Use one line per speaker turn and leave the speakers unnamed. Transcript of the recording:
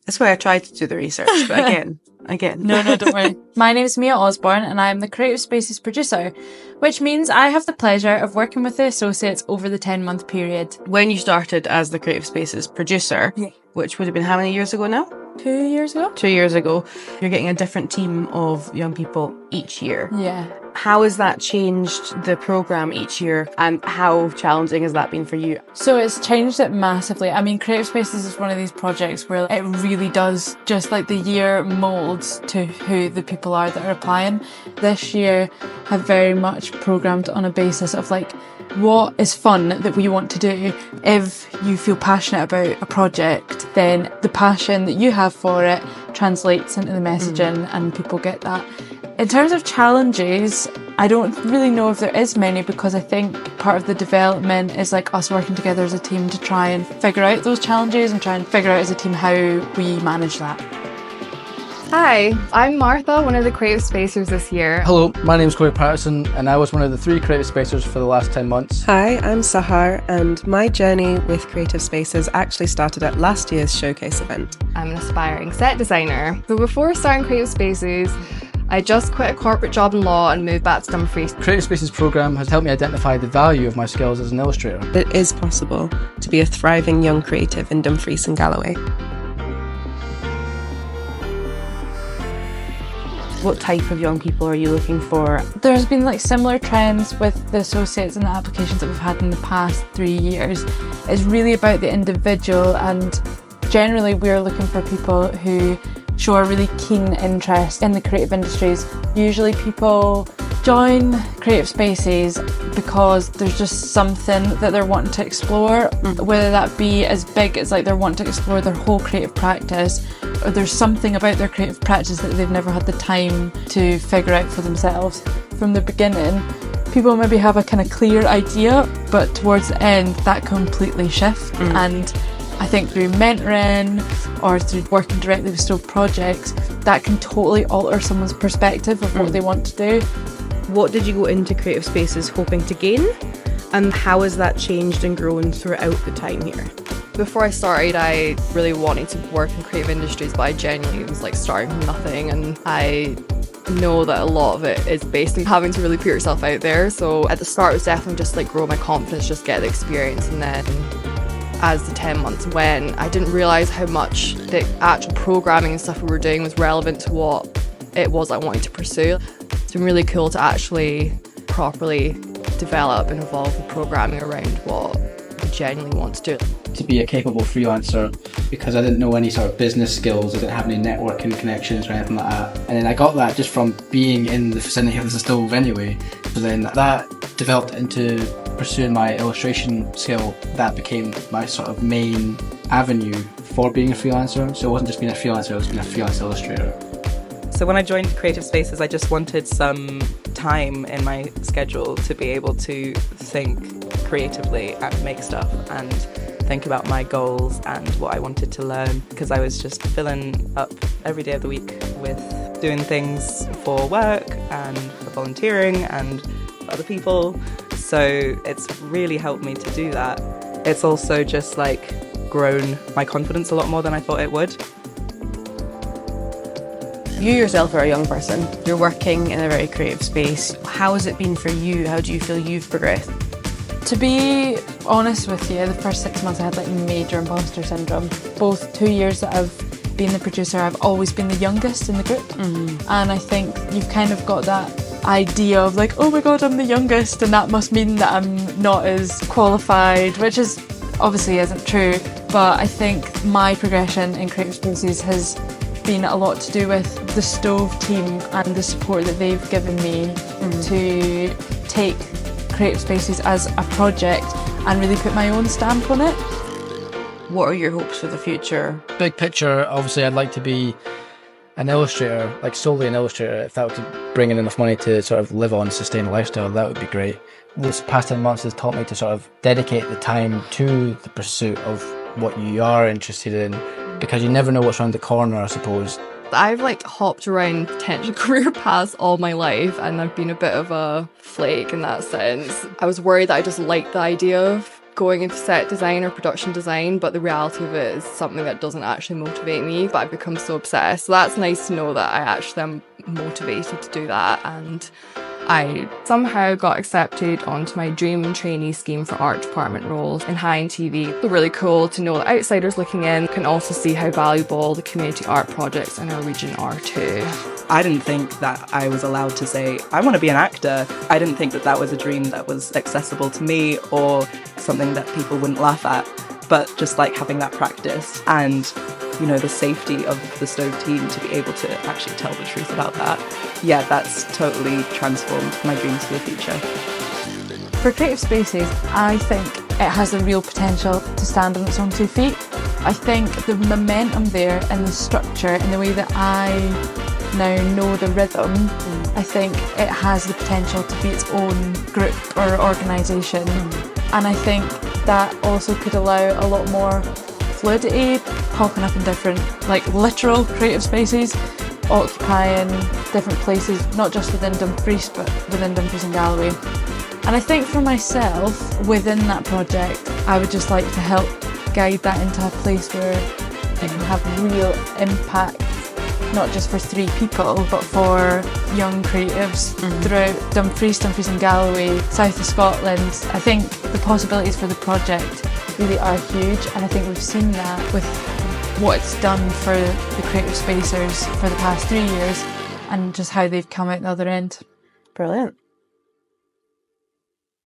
That's why I tried to do the research, but again.
No, don't worry. My name is Mia Osborne and I'm the Creative Spaces producer, which means I have the pleasure of working with the associates over the 10-month period.
When you started as the Creative Spaces producer, which would have been how many years ago now?
2 years ago?
2 years ago. You're getting a different team of young people each year.
Yeah.
How has that changed the programme each year, and how challenging has that been for you?
So it's changed it massively. I mean, Creative Spaces is one of these projects where it really does, just like the year moulds to who the people are that are applying. This year have very much programmed on a basis of like, what is fun that we want to do. If you feel passionate about a project, then the passion that you have for it translates into the messaging and people get that. In terms of challenges, I don't really know if there is many, because I think part of the development is like us working together as a team to try and figure out those challenges and try and figure out as a team how we manage that.
Hi, I'm Martha, one of the Creative Spacers this year.
Hello, my name is Korey Patterson and I was one of the 3 Creative Spacers for the last 10 months.
Hi, I'm Sahar, and my journey with Creative Spaces actually started at last year's showcase event.
I'm an aspiring set designer. So before starting Creative Spaces, I just quit a corporate job in law and moved back to Dumfries.
Creative Spaces programme has helped me identify the value of my skills as an illustrator.
It is possible to be a thriving young creative in Dumfries and Galloway.
What type of young people are you looking for?
There's been like similar trends with the associates and the applications that we've had in the past 3 years. It's really about the individual, and generally we're looking for people who show a really keen interest in the creative industries. Usually people join Creative Spaces because there's just something that they're wanting to explore, whether that be as big as like they're wanting to explore their whole creative practice, or there's something about their creative practice that they've never had the time to figure out for themselves. From the beginning, people maybe have a kind of clear idea, but towards the end that completely shifts. And I think through mentoring or through working directly with Stove projects, that can totally alter someone's perspective of what they want to do.
What did you go into Creative Spaces hoping to gain, and how has that changed and grown throughout the time here?
Before I started, I really wanted to work in creative industries, but I genuinely was like starting from nothing, and I know that a lot of it is basically having to really put yourself out there. So at the start it was definitely just like grow my confidence, just get the experience, and then as the 10 months went, I didn't realise how much the actual programming and stuff we were doing was relevant to what it was I wanted to pursue. It's been really cool to actually properly develop and evolve the programming around what I genuinely want to do.
To be a capable freelancer, because I didn't know any sort of business skills, I didn't have any networking connections or anything like that. And then I got that just from being in the vicinity of the stove anyway. So then that developed into pursuing my illustration skill. That became my sort of main avenue for being a freelancer. So it wasn't just being a freelancer, it was being a freelance illustrator.
So when I joined Creative Spaces, I just wanted some time in my schedule to be able to think creatively and make stuff and think about my goals and what I wanted to learn, because I was just filling up every day of the week with doing things for work and for volunteering and for other people. So it's really helped me to do that. It's also just like grown my confidence a lot more than I thought it would.
You yourself are a young person. You're working in a very creative space. How has it been for you? How do you feel you've progressed?
To be honest with you, the first 6 months I had like major imposter syndrome. Both 2 years that I've been the producer, I've always been the youngest in the group. And I think you've kind of got that idea of like, oh my god, I'm the youngest, and that must mean that I'm not as qualified, which is obviously isn't true. But I think my progression in Creative Spaces has been a lot to do with the Stove team and the support that they've given me to take Creative Spaces as a project and really put my own stamp on it.
What are your hopes for the future?
Big picture, obviously I'd like to be an illustrator, like solely an illustrator. If that would bring in enough money to sort of live on, sustain a lifestyle, that would be great. This past 10 months has taught me to sort of dedicate the time to the pursuit of what you are interested in, because you never know what's around the corner, I suppose.
I've like hopped around potential career paths all my life, and I've been a bit of a flake in that sense. I was worried that I just liked the idea of going into set design or production design, but the reality of it is something that doesn't actually motivate me, but I've become so obsessed. So that's nice to know that I actually am motivated to do that, and I somehow got accepted onto my dream trainee scheme for art department roles in high-end TV. It's really cool to know that outsiders looking in can also see how valuable the community art projects in our region are too.
I didn't think that I was allowed to say, I want to be an actor. I didn't think that that was a dream that was accessible to me or something that people wouldn't laugh at. But just like having that practice and, you know, the safety of the Stove team to be able to actually tell the truth about that, yeah, that's totally transformed my dreams for the future.
For creative spaces, I think it has the real potential to stand on its own 2 feet. I think the momentum there and the structure and the way that I now know the rhythm, I think it has the potential to be its own group or organisation. And I think that also could allow a lot more fluidity, popping up in different, like literal creative spaces, occupying different places, not just within Dumfries, but within Dumfries and Galloway. And I think for myself, within that project, I would just like to help guide that into a place where it can have real impact, not just for 3 people, but for young creatives throughout Dumfries and Galloway, south of Scotland. I think the possibilities for the project really are huge, and I think we've seen that with what it's done for the creative spacers for the past 3 years and just how they've come out the other end.
Brilliant.